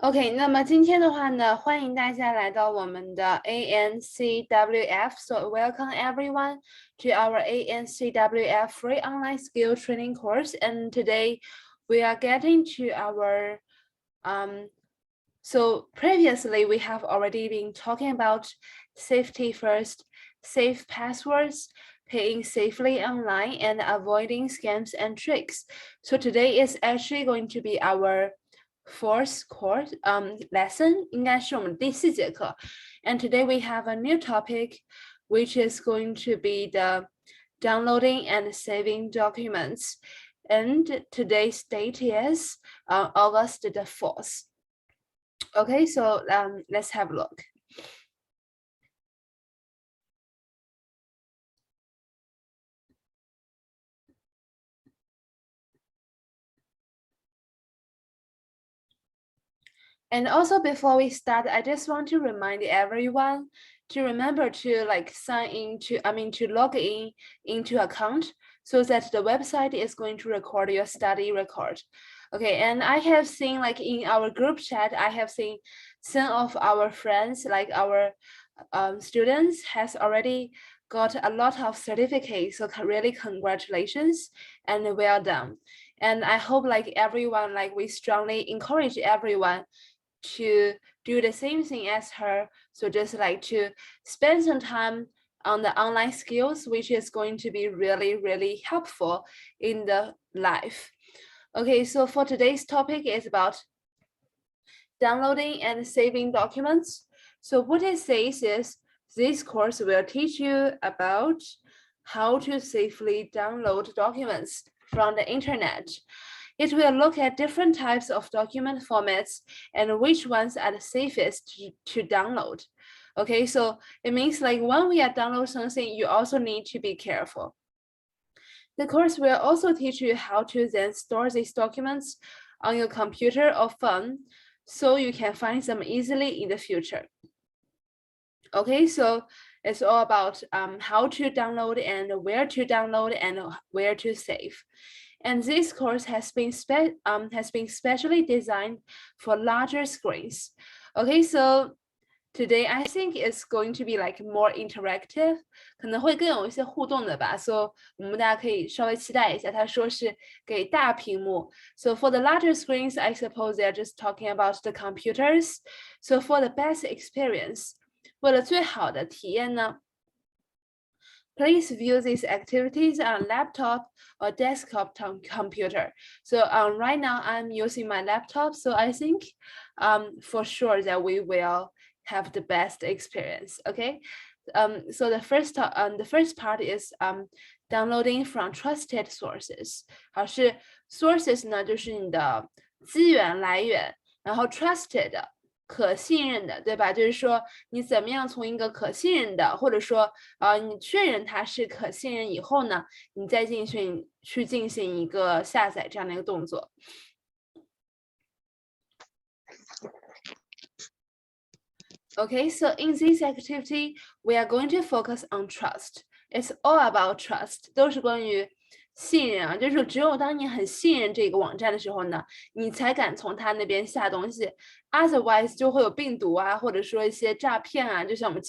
OK，那么今天的话呢，欢迎大家来到我们的 ANCWF。So welcome everyone to our ANCWF free online skill training course. And today we are getting to our So previously we have already been talking about safety first, safe passwords, paying safely online, and avoiding scams and tricks. So today is actually going to be our fourth course lesson 应该是我们第4节课 and today we have a new topic which is going to be the downloading and saving documents, and today's date is August the 4th. Okay, so let's have a look. And also before we start, I just want to remind everyone to remember to sign in to log in into account so that the website is going to record your study record. Okay, and I have seen in our group chat, I have seen some of our friends, like our students has already got a lot of certificates. So really congratulations and well done. And I hope everyone, we strongly encourage everyone to do the same thing as her. So just to spend some time on the online skills, which is going to be really, really helpful in the life. Okay, so for today's topic is about downloading and saving documents. So what it says is this course will teach you about how to safely download documents from the internet. It will look at different types of document formats and which ones are the safest to download. Okay, so it means when we are downloading something, you also need to be careful. The course will also teach you how to then store these documents on your computer or phone so you can find them easily in the future. Okay, so it's all about how to download and where to save. And this course has been specially designed for larger screens. Okay, so today I think it's going to be more interactive， 可能会更有一些互动的吧。So 我们大家可以稍微期待一下，他说是给大屏幕。So for the larger screens, I suppose they're just talking about the computers. So for the best experience, 为了最好的体验呢， please view these activities on laptop or desktop computer. So right now I'm using my laptop, so I think for sure that we will have the best experience. Okay, so the first part is downloading from trusted sources. 好，是 sources 呢，就是你的资源来源，然后 trusted 可信任的，对吧？就是说你怎么样从一个可信任的，或者说你确认它是可信任以后呢，你再进行一个下载这样的一个动作。Okay, so in this activity, we are going to focus on trust. It's all about trust. 都是关于信任啊，就是说只有当你很信任这个网站的时候呢，你才敢从他那边下东西。Otherwise 就会有病毒啊，或者说一些诈骗啊，就像我们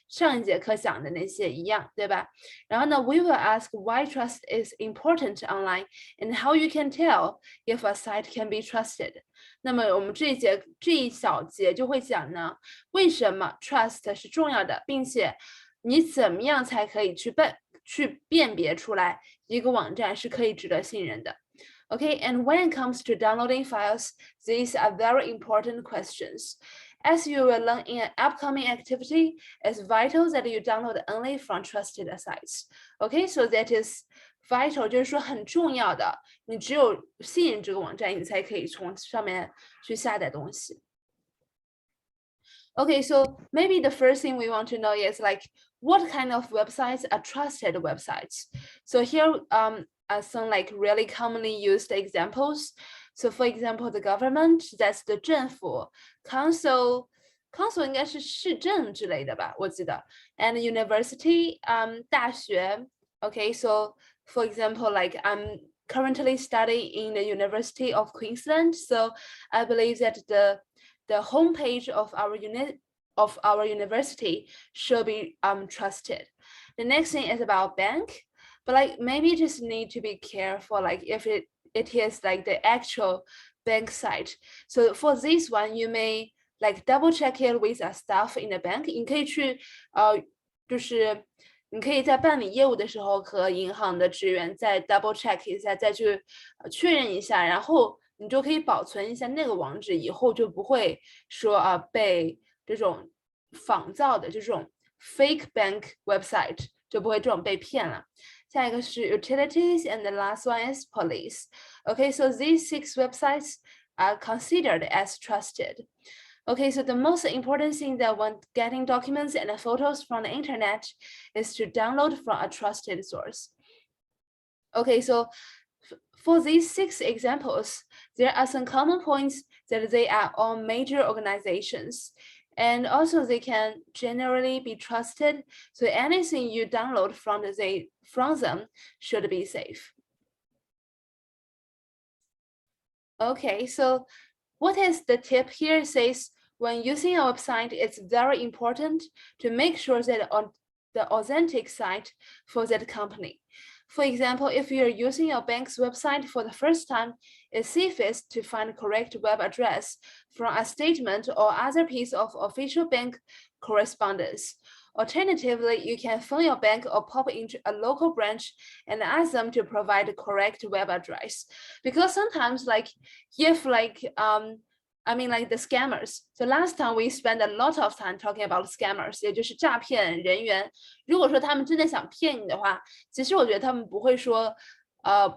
上一节课讲的那些一样，对吧？然后呢 ，we will ask why trust is important online and how you can tell if a site can be trusted. 那么我们这一小节就会讲呢，为什么 trust 是重要的，并且你怎么样才可以去辨别出来一个网站是可以值得信任的。Okay, and when it comes to downloading files, these are very important questions. As you will learn in an upcoming activity, it's vital that you download only from trusted sites. Okay, so that is vital 就是说很重要的，你只有信任这个网站，你才可以从上面去下载东西。Okay, so maybe the first thing we want to know is what kind of websites are trusted websites. So here are some really commonly used examples. So for example, the government, that's the 政府 council 应该是市政之类的吧，我记得 and university 大学 Okay, so for example currently studying in the University of Queensland, so I believe that the homepage of our university should be trusted. The next thing is about bank, but like maybe you just need to be careful, like if it is like the actual bank site. So for this one, you may like double check it with a staff in the bank. 你可以去就是你可以在办理业务的时候和银行的职员再 double check 一下，再去确认一下，然后你就可以保存一下那个网址，以后就不会说被这种仿造的这种 fake bank website 就不会这种被骗了。下一个是 utilities and the last one is police. Okay, so these 6 websites are considered as trusted. Okay, so the most important thing that when getting documents and photos from the internet is to download from a trusted source. Okay, so for these 6 examples, there are some common points that they are all major organizations. And also they can generally be trusted. So anything you download from them should be safe. Okay, so what is the tip here? It says when using a website, it's very important to make sure that on the authentic site for that company. For example, if you're using your bank's website for the first time, it's safest to find correct web address from a statement or other piece of official bank correspondence. Alternatively, you can phone your bank or pop into a local branch and ask them to provide the correct web address. Because sometimes like if like the scammers. So last time we spent a lot of time talking about scammers, 也就是诈骗人员。如果说他们真的想骗你的话，其实我觉得他们不会说，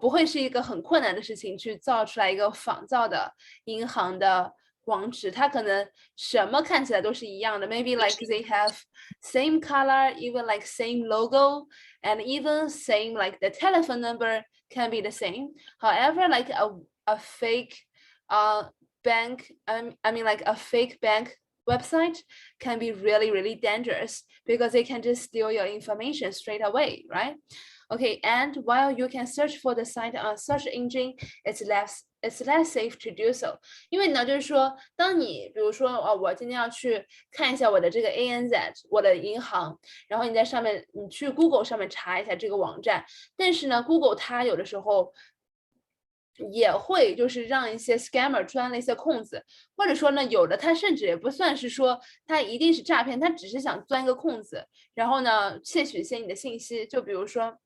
不会是一个很困难的事情去造出来一个仿造的银行的网址，它可能什么看起来都是一样的。Maybe like they have same color, even like same logo, and even same like the telephone number can be the same. However, like a fake bank, like a fake bank website can be really, really dangerous because they can just steal your information straight away, right? Okay, and while you can search for the site on a search engine, it's less safe to do so. 因为呢，就是说，当你比如说我今天要去看一下我的这个 ANZ 我的银行，然后你在上面你去 Google 上面查一下这个网站，但是呢 Google 它有的时候也会就是让一些 scammer 钻了一些空子，或者说呢，有的他甚至也不算是说他一定是诈骗，他只是想钻一个空子，然后呢窃取一些你的信息，就比如说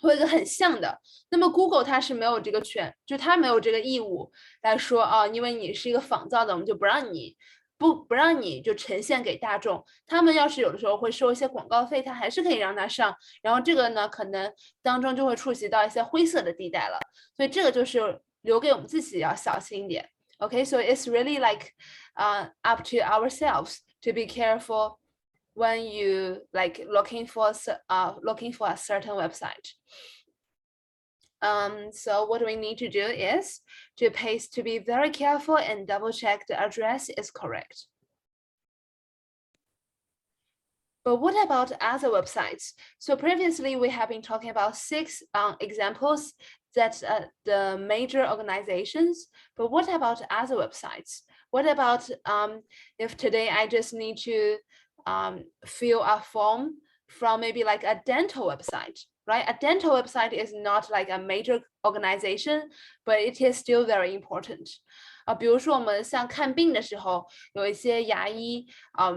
会有一个很像的，那么 Google 它是没有这个权，就它没有这个义务来说因为你是一个仿造的，我们就不让你就呈现给大众。他们要是有的时候会收一些广告费，他还是可以让他上。然后这个呢，可能当中就会触及到一些灰色的地带了。所以这个就是留给我们自己要小心一点。Okay, so it's really like up to ourselves to be careful when you like looking for a certain website. So what we need to do is to be very careful and double check the address is correct. But what about other websites? So previously we have been talking about 6 examples that the major organizations, but what about other websites? What about if today I just need to fill a form from maybe like a dental website, right? A dental website is not like a major organization, but it is still very important. 比如说我们像看病的时候，有一些牙医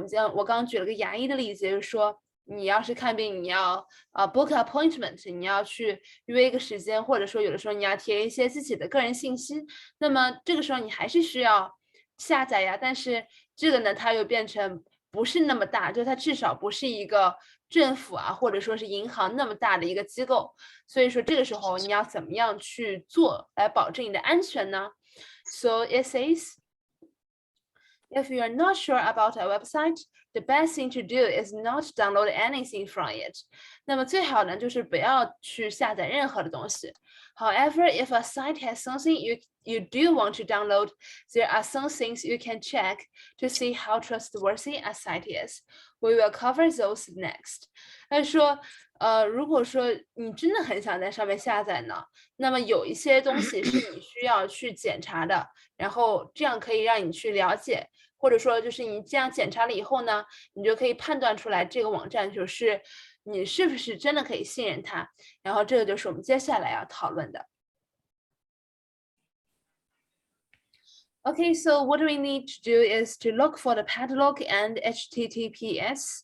像我刚刚举了个牙医的例子，就是说你要是看病，你要book appointment， 你要去约一个时间，或者说有的时候你要填一些自己的个人信息，那么这个时候你还是需要下载呀，但是这个呢，它又变成不是那么大，就它至少不是一个政府或者说是银行那么大的一个机构，所以说这个时候你要怎么样去做来保证你的安全呢？ So it says, if you are not sure about a website, the best thing to do is not download anything from it. 那么最好呢，就是不要去下载任何的东西。However, if a site has something you do want to download, there are some things you can check to see how trustworthy a site is. We will cover those next. 他说，如果说你真的很想在上面下载呢，那么有一些东西是你需要去检查的，然后这样可以让你去了解，或者说就是你这样检查了以后呢，你就可以判断出来这个网站就是你是不是真的可以信任它，然后这个就是我们接下来要讨论的。Okay, so what we need to do is to look for the padlock and HTTPS.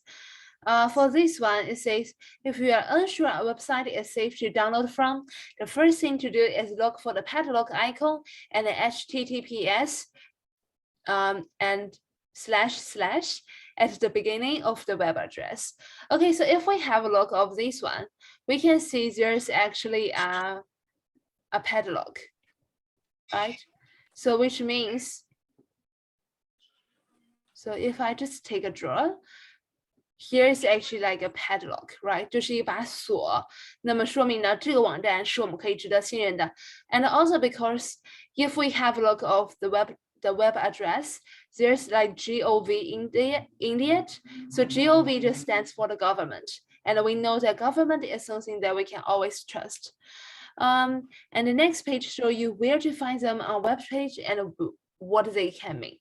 For this one, it says, if you are unsure a website is safe to download from, the first thing to do is look for the padlock icon and the HTTPS and / at the beginning of the web address. Okay, so if we have a look of this one, we can see there's actually a padlock, right? So which means, so if I just take a draw, here is actually like a padlock, right? 就是一把锁，那么说明呢，这个网站是我们可以值得信任的。And also because if we have a look of the web address, there's like gov in it. So gov just stands for the government, and we know that government is something that we can always trust. And the next page show you where to find them on web page and what they can mean.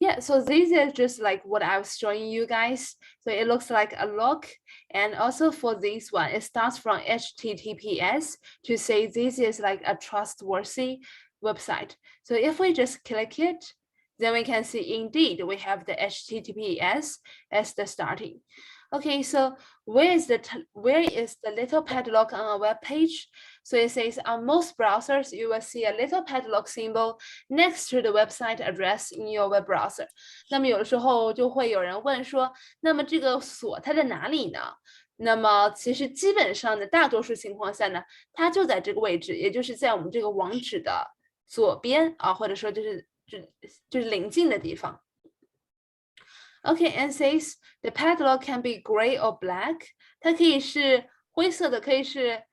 Yeah, so this is just like what I was showing you guys. So it looks like a lock. And also for this one, it starts from HTTPS to say this is like a trustworthy website. So if we just click it, then we can see indeed we have the HTTPS as the starting. Okay, so where is the little padlock on a web page? So it says on most browsers, you will see a little padlock symbol next to the website address in your web browser. 那么有的时候就会有人问说，那么这个锁它在哪里呢？那么其实基本上的大多数情况下呢，它就在这个位置，也就是在我们这个网址的左边啊，或者说就是邻近的地方。Okay, and says the padlock can be gray or black. 它可以是灰色的，可以是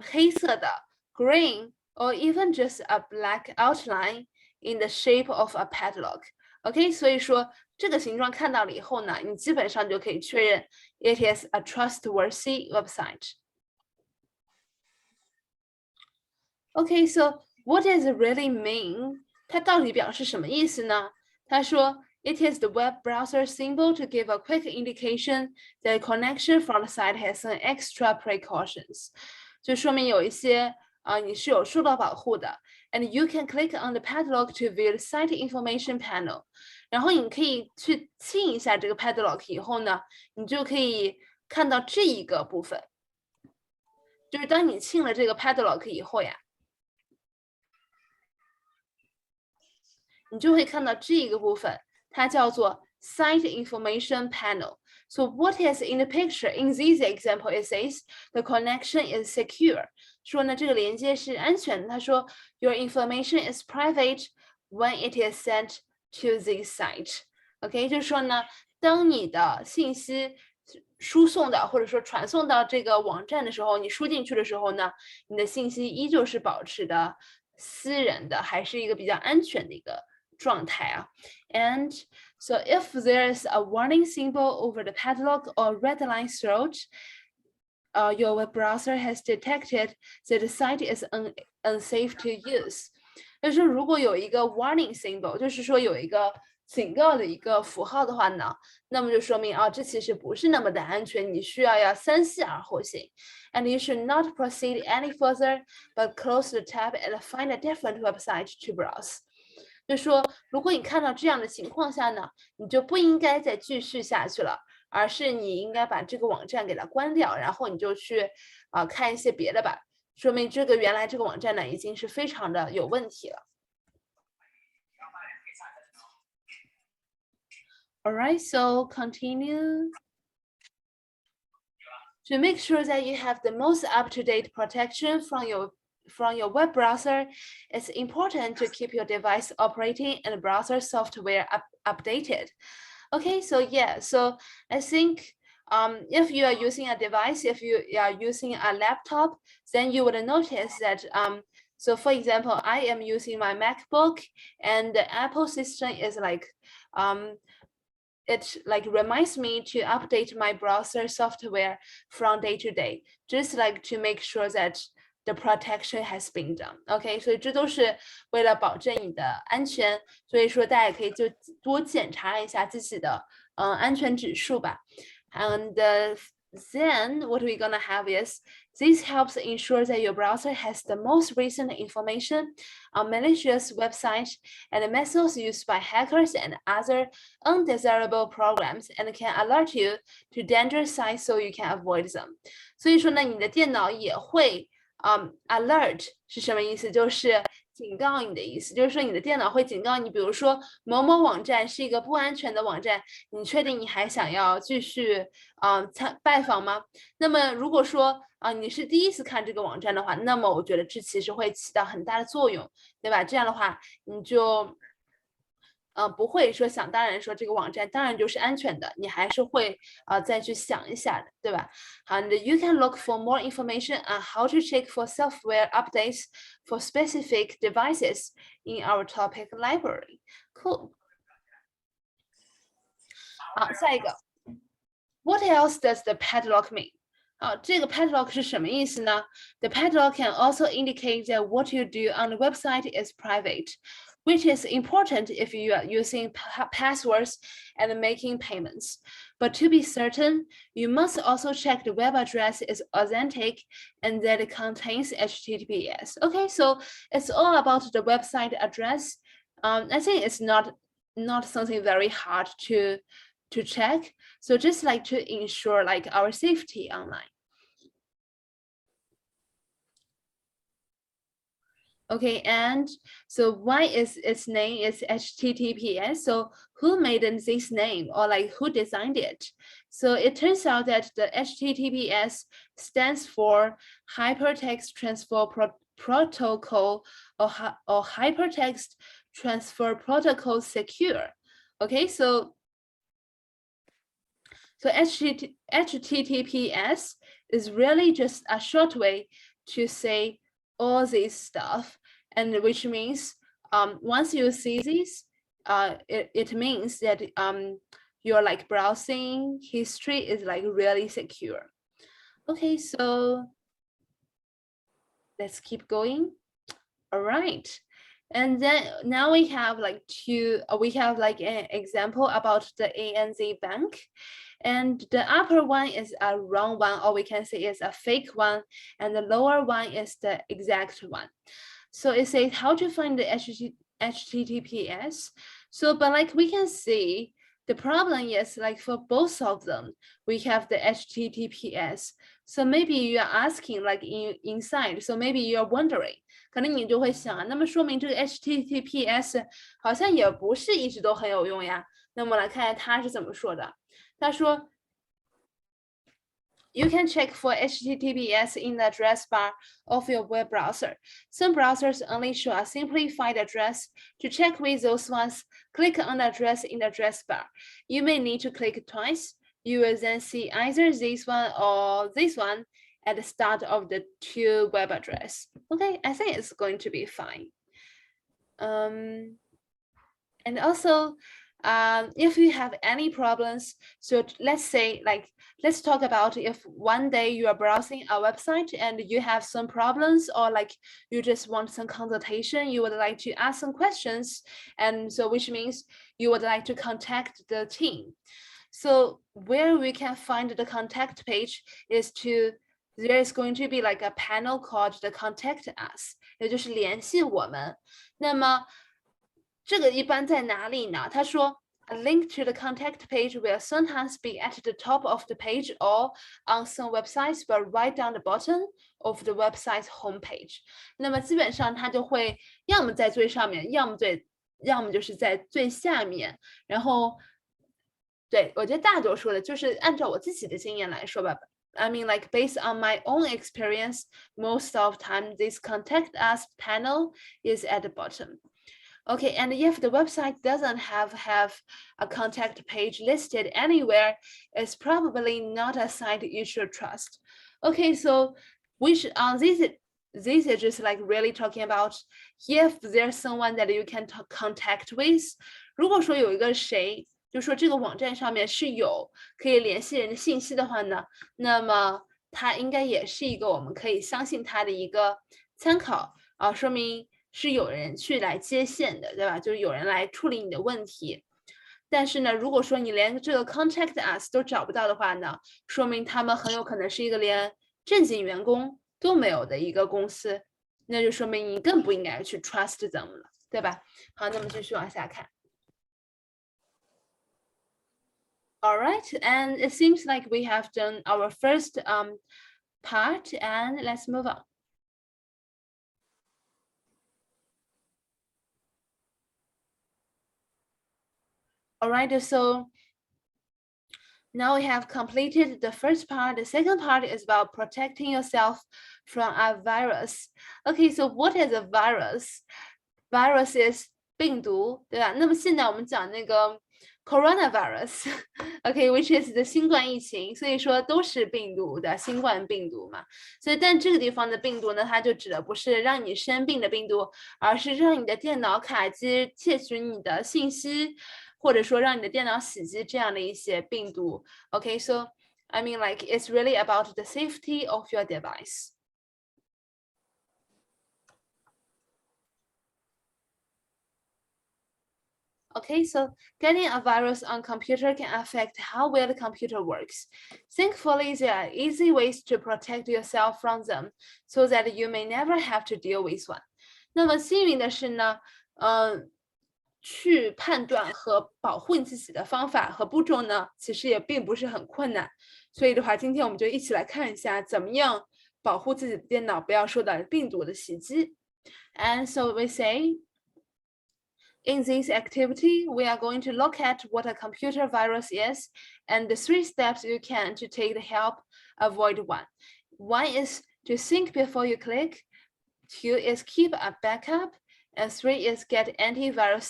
黑色的 green, or even just a black outline in the shape of a padlock. Okay, 所以说这个形状看到了以后呢，你基本上就可以确认 it is a trustworthy website. Okay, so what does it really mean? 它到底表示什么意思呢？他说，it is the web browser symbol to give a quick indication that connection from the site has some extra precautions. 就说明有一些你是有受到保护的。And you can click on the padlock to view the site information panel. 然后你可以去清一下这个 padlock 以后呢，你就可以看到这一个部分。就是当你清了这个 padlock 以后呀，你就会看到这一个部分。它叫做 Site Information Panel. So what is in the picture? In this example, it says the connection is secure. 说呢，这个连接是安全的。他说 Your information is private when it is sent to this site. OK， 就是说呢，当你的信息输送到或者说传送到这个网站的时候，你输进去的时候呢，你的信息依旧是保持的私人的，还是一个比较安全的一个状态啊。And so if there's a warning symbol over the padlock or red line throughout, your web browser has detected that the site is unsafe to use. 就是如果有一个 warning symbol， 就是说有一个警告的一个符号的话呢，那么就说明这其实不是那么的安全，你需要三思而后行。And you should not proceed any further, but close the tab and find a different website to browse. 就是说，如果你看到这样的情况下呢，你就不应该再继续下去了，而是你应该把这个网站给它关掉，然后你就去看一些别的吧，说明这个原来这个网站呢已经是非常的有问题了。All right, so continue. To make sure that you have the most up-to-date protection from your web browser, it's important to keep your device operating and browser software updated. Okay, so yeah, so I think if you are using a device, if you are using a laptop, then you would notice that so for example, I am using my MacBook and the Apple system is like it like reminds me to update my browser software from day to day, just like to make sure that the protection has been done. OK， 所以这都是为了保证你的安全，所以说大家可以就多检查一下自己的安全指数吧。And then what we're gonna have is this helps ensure that your browser has the most recent information on malicious websites and methods used by hackers and other undesirable programs and can alert you to dangerous sites so you can avoid them. 所以说呢，你的电脑也会alert 是什么意思？就是警告你的意思，就是说你的电脑会警告你，比如说某某网站是一个不安全的网站，你确定你还想要继续拜访吗？那么如果说你是第一次看这个网站的话，那么我觉得这其实会起到很大的作用，对吧？这样的话你就不会说想当然说这个网站当然就是安全的，你还是会再去想一下的，对吧？ And you can look for more information on how to check for software updates for specific devices in our topic library. Cool. 好，下一个 What else does the padlock mean? 这个 padlock 是什么意思呢？ The padlock can also indicate that what you do on the website is private, which is important if you are using passwords and making payments. But to be certain, you must also check the web address is authentic and that it contains HTTPS. Okay, so it's all about the website address. I think it's not something very hard to check. So just like to ensure like our safety online. Okay, and so why is its name is HTTPS? So who made this name or like who designed it? So it turns out that the HTTPS stands for Hypertext Transfer Protocol or Hypertext Transfer Protocol Secure. Okay, so HTTPS is really just a short way to say all this stuff, and which means once you see this, it means that your like browsing history is like really secure. Okay, so let's keep going. All right. And then now we have like an example about the ANZ Bank. And the upper one is a wrong one, or we can say it's a fake one, and the lower one is the exact one. So it says how to find the HTTPS. So, but like we can see, the problem is like for both of them, we have the HTTPS. So maybe you are asking like inside, so maybe you're wondering, 可能你就会想，那么说明这个 HTTPS 好像也不是一直都很有用呀。那么来看看他是怎么说的。他说 You can check for HTTPS in the address bar of your web browser. Some browsers only show a simplified address. To check with those ones, click on the address in the address bar. You may need to click twice. You will then see either this one or this one at the start of the two web address. Okay, I think it's going to be fine. And also, if you have any problems, so let's say let's talk about if one day you are browsing a website and you have some problems, or like you just want some consultation, you would like to ask some questions, and so which means you would like to contact the team. So where we can find the contact page is there is going to be like a panel called the contact us, 也就是联系我们。那么这个一般在哪里呢？他说 A link to the contact page will sometimes be at the top of the page or on some websites, but right down the bottom of the website's homepage. 那么基本上它就会要么在最上面，要么就是在最下面。然后，对，我觉得大多数的就是按照我自己的经验来说吧。I mean, like based on my own experience, most of the time this contact us panel is at the bottom. Okay, and if the website doesn't have a contact page listed anywhere, it's probably not a site you should trust. Okay, so this is just like really talking about if there's someone that you can contact with. 如果说有一个谁，就说这个网站上面是有可以联系人的信息的话呢，那么它应该也是一个我们可以相信它的一个参考啊，说明是有人去来接线的，对吧？就是有人来处理你的问题。但是呢，如果说你连这个 contact us 都找不到的话呢，说明他们很有可能是一个连正经员工都没有的一个公司，那就说明你更不应该去 trust them 了，对吧？好，那么继续往下看。All right, and it seems like we have done our first part, and let's move on. All right, so now we have completed the first part. The second part is about protecting yourself from a virus. Okay, so what is a virus? Virus is 病毒，对吧？那么现在我们讲那个 coronavirus, okay, which is the 新冠疫情，所以说都是病毒的新冠病毒嘛。所以，但这个地方的病毒呢，它就指的不是让你生病的病毒，而是让你的电脑卡机窃取你的信息，或者说让你的电脑洗机这样的一些病毒。Okay, so I mean, like it's really about the safety of your device. Okay, so getting a virus on computer can affect how well the computer works. Thankfully, there are easy ways to protect yourself from them so that you may never have to deal with one. 那么幸运的是呢，去判断和保护你自己的方法和步骤呢，其实也并不是很困难。所以的话，今天我们就一起来看一下怎么样保护自己的电脑不要受到病毒的袭击。And so we say, in this activity, we are going to look at what a computer virus is and the 3 steps you can to take the help, avoid one. 1 is to think before you click, 2 is keep a backup, and 3 is get antivirus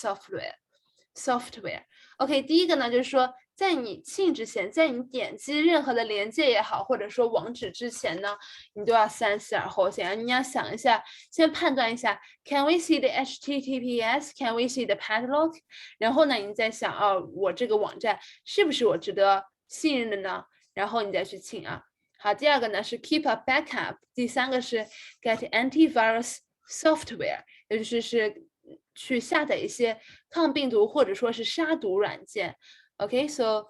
software. OK, 第一个呢，就是说在你进之前，在你点击任何的连接也好，或者说网址之前呢，你都要三思而后行。你要想一下，先判断一下 ，Can we see the HTTPS? Can we see the padlock? 然后呢，你再想，哦，我这个网站是不是我值得信任的呢？然后你再去进啊。好，第二个呢是 keep a backup， 第三个是 get antivirus software， 也就是去下载一些抗病毒或者说是杀毒软件。Okay, so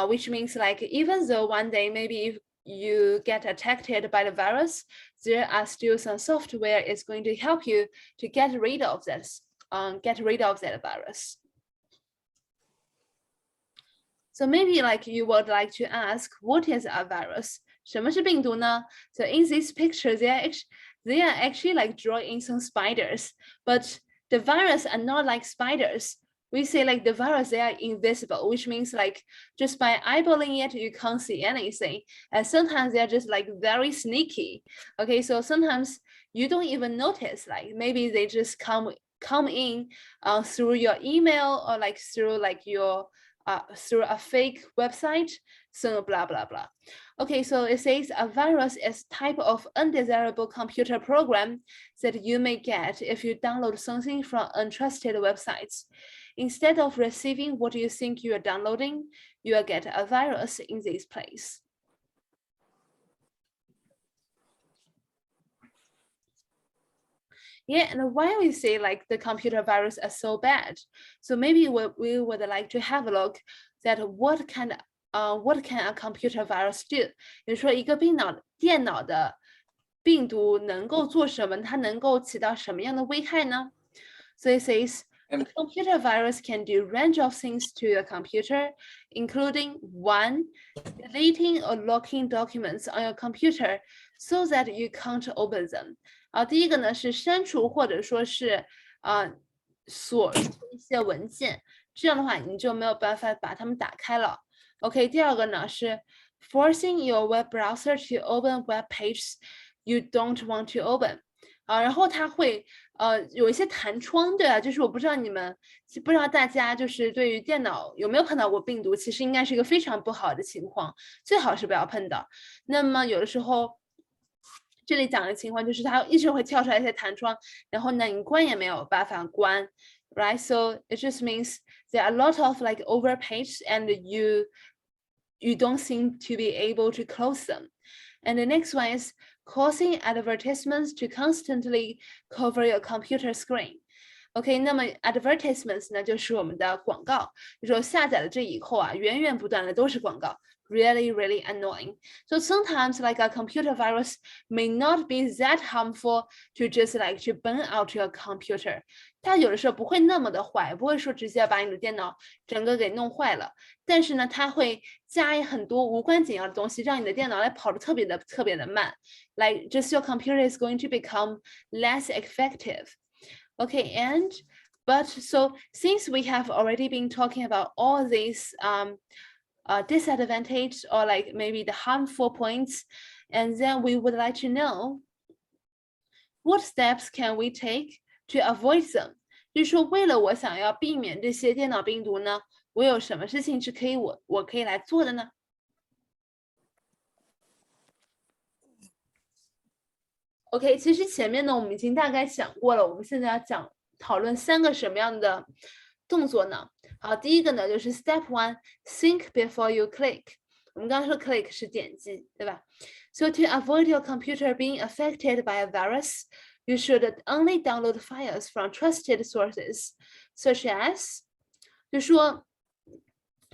which means like even though one day maybe if you get attacked by the virus, there are still some software is going to help you to get rid of that virus. So maybe like you would like to ask, what is a virus? 什么是病毒呢? So in this picture, they are actually like drawing some spiders, but the virus are not like spiders. We say like the virus, they are invisible, which means like just by eyeballing it, you can't see anything. And sometimes they're just like very sneaky. Okay, so sometimes you don't even notice, like maybe they just come in through your email or like through like your through a fake website, so blah blah blah. Okay, so it says a virus is type of undesirable computer program that you may get if you download something from untrusted websites. Instead of receiving what you think you are downloading, you will get a virus in this place. Yeah, and why we say like the computer virus are so bad? So maybe we would like to have a look that what can a computer virus do? 也就是说一个电脑的病毒能够做什么？它能够起到什么样的危害呢？ So it says a computer virus can do a range of things to your computer, including 1, deleting or locking documents on your computer so that you can't open them. 第一个呢是删除或者说是锁一些文件，这样的话你就没有办法把它们打开了。OK， 第二个呢是 forcing your web browser to open web pages you don't want to open。然后它会有一些弹窗，对啊，就是我不知道不知道大家就是对于电脑有没有碰到过病毒，其实应该是一个非常不好的情况，最好是不要碰到。那么有的时候。这里讲的情况就是它一直会跳出来一些弹窗，然后呢你关也没有办法关 ，right? So it just means there are a lot of like overpage and you don't seem to be able to close them. And the next one is causing advertisements to constantly cover your computer screen. OK， 那么 advertisements 呢，就是我们的广告。就说下载了这以后啊，源源不断的都是广告。Really, really annoying. So sometimes like a computer virus may not be that harmful to just like to burn out your computer. 它有的时候不会那么的坏，不会说直接把你的电脑整个给弄坏了。但是呢，它会加很多无关紧要的东西，让你的电脑来跑得特别的慢。Like just your computer is going to become less effective. Okay, but so since we have already been talking about all these disadvantage or like maybe the harmful points, and then we would like to know what steps can we take to avoid them. 就是说，为了我想要避免这些电脑病毒呢，我有什么事情是我可以来做的呢？OK， 其实前面呢我们已经大概讲过了，我们现在要讨论3个什么样的动作呢？好，第一个呢就是 Step 1 think before you click。我们刚刚说 click 是点击，对吧？ So to avoid your computer being affected by a virus, you should only download files from trusted sources, such as 就说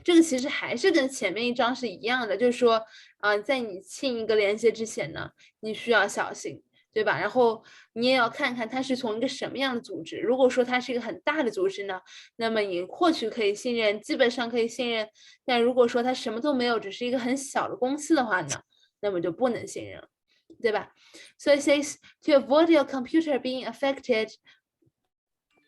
这个其实还是跟前面一章是一样的，就是说在你进一个连接之前呢，你需要小心。对吧？然后你也要看看它是从一个什么样的组织。如果说它是一个很大的组织呢，那么你或许可以信任，基本上可以信任。但如果说它什么都没有，只是一个很小的公司的话呢，那么就不能信任了，对吧？ So it says to avoid your computer being affected,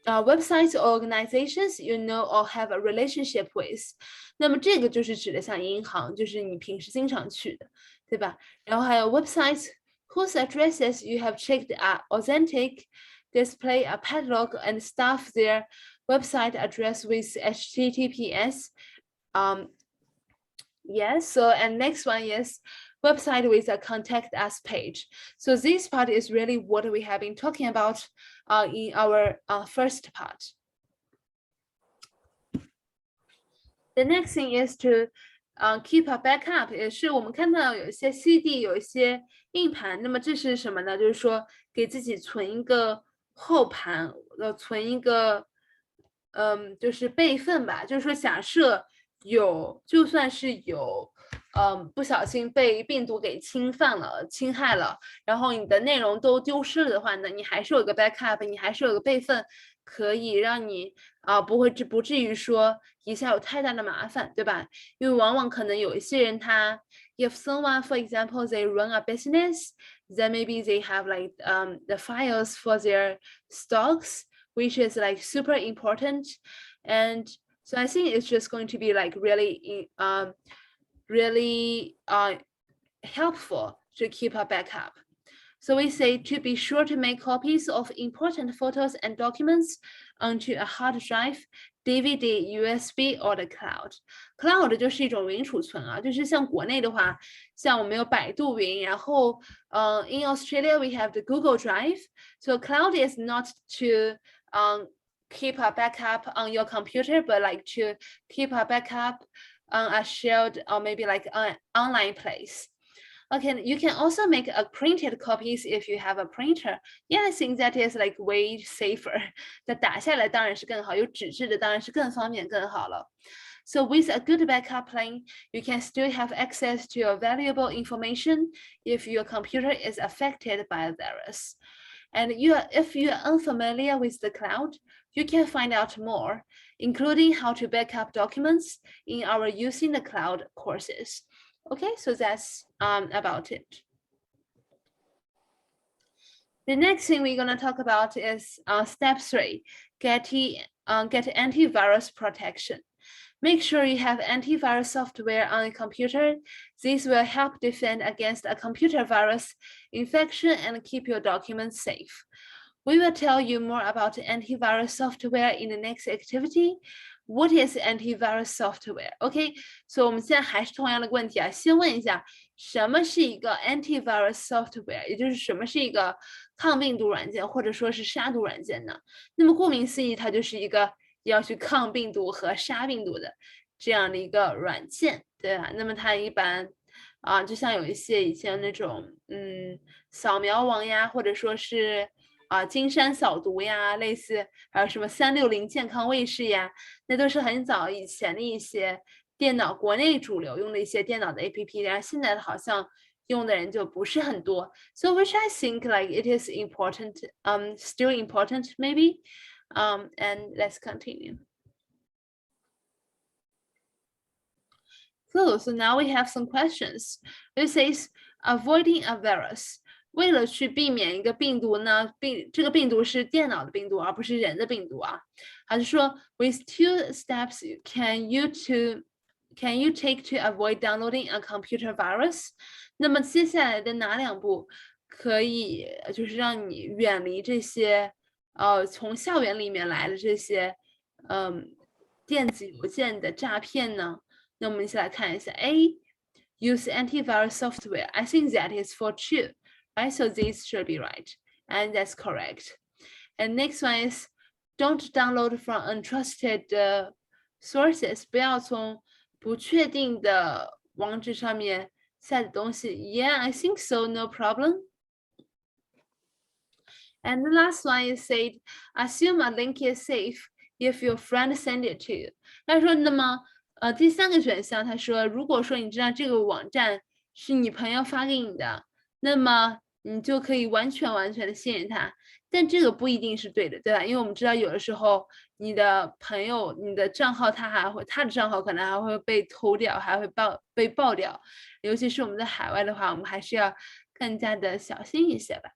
websites or organizations you know or have a relationship with. 那么这个就是指的像银行，就是你平时经常去的，对吧？然后还有 websites whose addresses you have checked are authentic, display a padlock and staff their website address with HTTPS. Yes, so and next one is website with a contact us page. So this part is really what we have been talking about in our first part. The next thing is to keep a backup， 也是我们看到有一些 CD， 有一些硬盘，那么这是什么呢？就是说给自己存一个后盘，存一个就是备份吧。就是说假设就算是有不小心被病毒给侵害了，然后你的内容都丢失了的话呢，你还是有个 backup， 你还是有个备份，可以让你不至于说一下有太大的麻烦，对吧？因为往往可能有一些人他 if someone for example they run a business, then maybe they have like the files for their stocks, which is like super important, and so I think it's just going to be like really helpful to keep a backup. So we say to be sure to make copies of important photos and documents onto a hard drive, DVD, USB or the cloud. Cloud 就是一种云储存啊，就是像国内的话，像我们有百度云，然后in Australia we have the Google Drive. So cloud is not to keep a backup on your computer, but like to keep a backup on a shared or maybe like an online place. Okay, you can also make a printed copies if you have a printer. Yeah, I think that is like way safer. 那打下来当然是更好，有纸质的当然是更方便更好了。So with a good backup plan, you can still have access to your valuable information if your computer is affected by a virus. And if you are unfamiliar with the cloud, you can find out more, including how to backup documents in our Using the Cloud courses. Okay, so that's about it. The next thing we're going to talk about is step 3, get antivirus protection. Make sure you have antivirus software on your computer. This will help defend against a computer virus infection and keep your documents safe. We will tell you more about antivirus software in the next activity. What is antivirus software? OK， 所以我们现在还是同样的问题啊，先问一下，什么是一个 antivirus software， 也就是什么是一个抗病毒软件或者说是杀毒软件呢？那么顾名思义，它就是一个要去抗病毒和杀病毒的这样的一个软件，对吧？那么它一般就像有一些以前那种扫描王呀，或者说是金山扫毒呀，类似还有什么360健康卫士呀，那都是很早以前的一些电脑国内主流用的一些电脑的 APP， 然后现在好像用的人就不是很多。So which I think like it is important, still important maybe, and let's continue. Cool. So now we have some questions. It says avoiding a virus. 为了去避免一个病毒呢，这个病毒是电脑的病毒，而不是人的病毒啊。还是说 ，with 2 steps can you take to avoid downloading a computer virus？ 那么接下来的哪2步可以就是让你远离这些从校园里面来的这些电子邮件的诈骗呢？那我们一起来看一下 A。Use antivirus software. I think that is for true, right? So this should be right, and that's correct. And next one is don't download from untrusted sources. 不要从不确定的网址上面下载东西。Yeah, I think so. No problem. And the last one is said, assume a link is safe if your friend send it to you. 他说，那么第3个选项，他说，如果说你知道这个网站是你朋友发给你的，那么你就可以完全的信任他。但这个不一定是对的，对吧？因为我们知道有的时候你的朋友、你的账号，他的账号可能还会被偷掉，还会被爆掉。尤其是我们在海外的话，我们还是要更加的小心一些吧。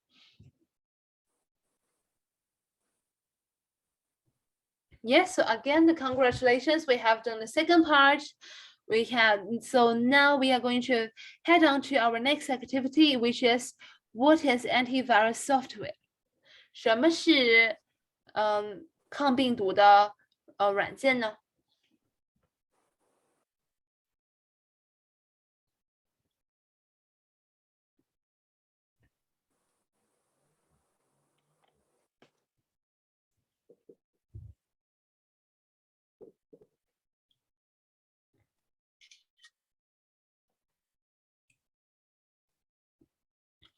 Yes, so again, the congratulations, we have done the second part. So now we are going to head on to our next activity, which is what is antivirus software? 什么是抗病毒的软件呢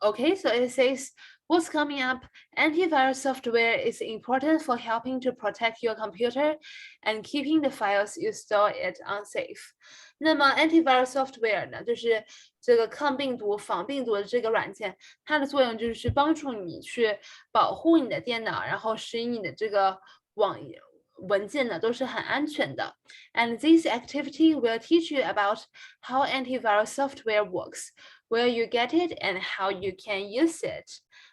？Okay, so it says, what's coming up? Antivirus software is important for helping to protect your computer and keeping the files you store it unsafe. 那么 antivirus software 呢，就是这个抗病毒、防病毒的这个软件，它的作用就是帮助你去保护你的电脑，然后使你的这个文件呢都是很安全的。And this activity will teach you about how antivirus software works, where you get it, and how you can use it.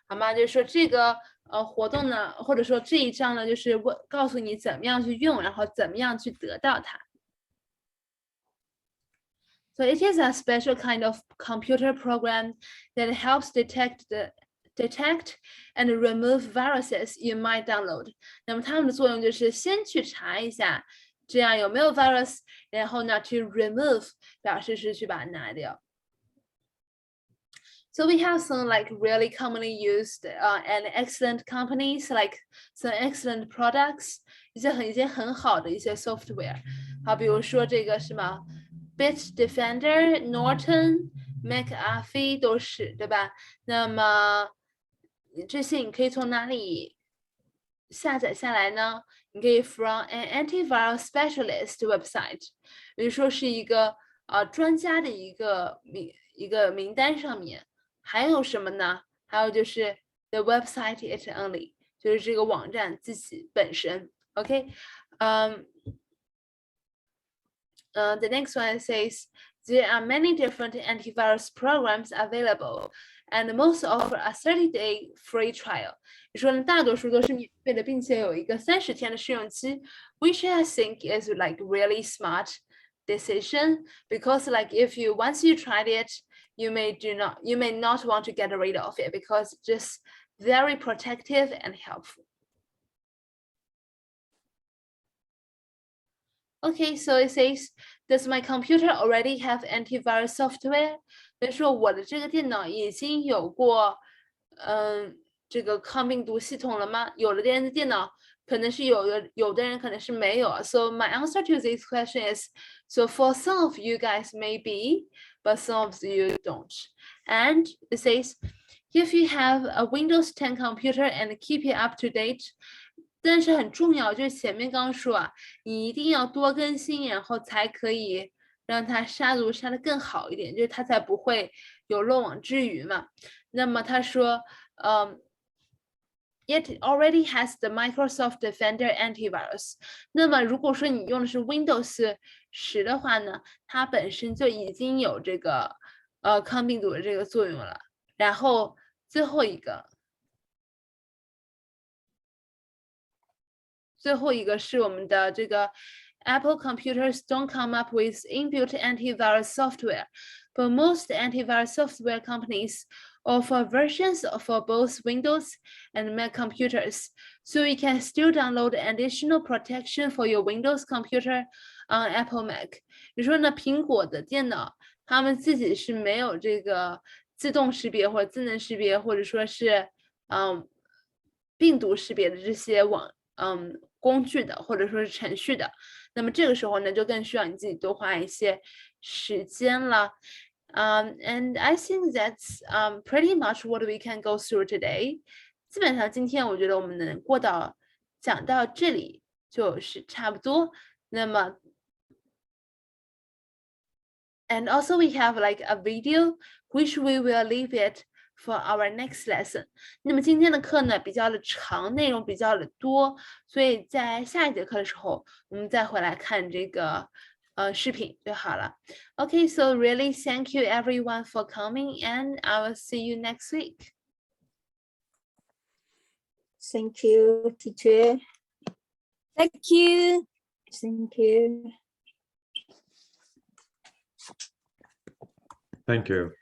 好吗？就是说这个活动呢，或者说这一章呢，就是告诉你怎么样去用，然后怎么样去得到它。So it is a special kind of computer program that helps detect and remove viruses you might download. 那么它们的作用就是先去查一下，这样有没有 virus， 然后呢去 remove 表示是去把它拿掉。So we have some like really commonly used and excellent companies, like some excellent products, 一些很好的一些 software。好，比如说这个是吗 ？Bitdefender, Norton, McAfee 都是，对吧？那么这些你可以从哪里下载下来呢？你可以 from an antivirus specialist website， 比如说是一个专家的一个名单上面。还有什么呢？还有就是 the website it only， 就是这个网站自己本身。OK， the next one says there are many different antivirus programs available, and most offer a 30-day free trial. 你说呢，大多数都是免费的，并且有一个30天的试用期 ，which I think is like really smart decision because like if you once you tried it, you may not want to get rid of it because it's just very protective and helpful. Okay, so it says, does my computer already have antivirus software? 所以说我的这个电脑已经有过，这个抗病毒系统了吗？有的人的电脑可能是有的，有的人可能是没有。So my answer to this question is, so for some of you guys maybe, but some of you don't. And it says, if you have a Windows 10 computer and keep it up to date, 但是很重要，就是前面刚刚说啊，你一定要多更新，然后才可以让它杀毒杀得更好一点，就是它才不会有漏网之鱼嘛。那么他说，it already has the Microsoft Defender antivirus。那么如果说你用的是 Windows 10的话呢，它本身就已经有这个抗病毒的这个作用了。然后最后一个是我们的这个 Apple computers don't come up with inbuilt antivirus software, but most antivirus software companies offer versions for both Windows and Mac computers, so you can still download additional protection for your Windows computer on Apple Mac. 你说呢？苹果的电脑他们自己是没有这个自动识别或者智能识别，或者说是病毒识别的这些工具的，或者说是程序的，那么这个时候呢，就更需要你自己多花一些时间了。And I think that's pretty much what we can go through today. 基本上今天我觉得我们能讲到这里就是差不多。那么 And also we have like a video which we will leave it for our next lesson. 那么今天的课呢比较的长，内容比较的多，所以在下一节课的时候，我们再回来看这个视频就好了。Okay, so really thank you everyone for coming, and I will see you next week. Thank you, teacher. Thank you. Thank you. Thank you.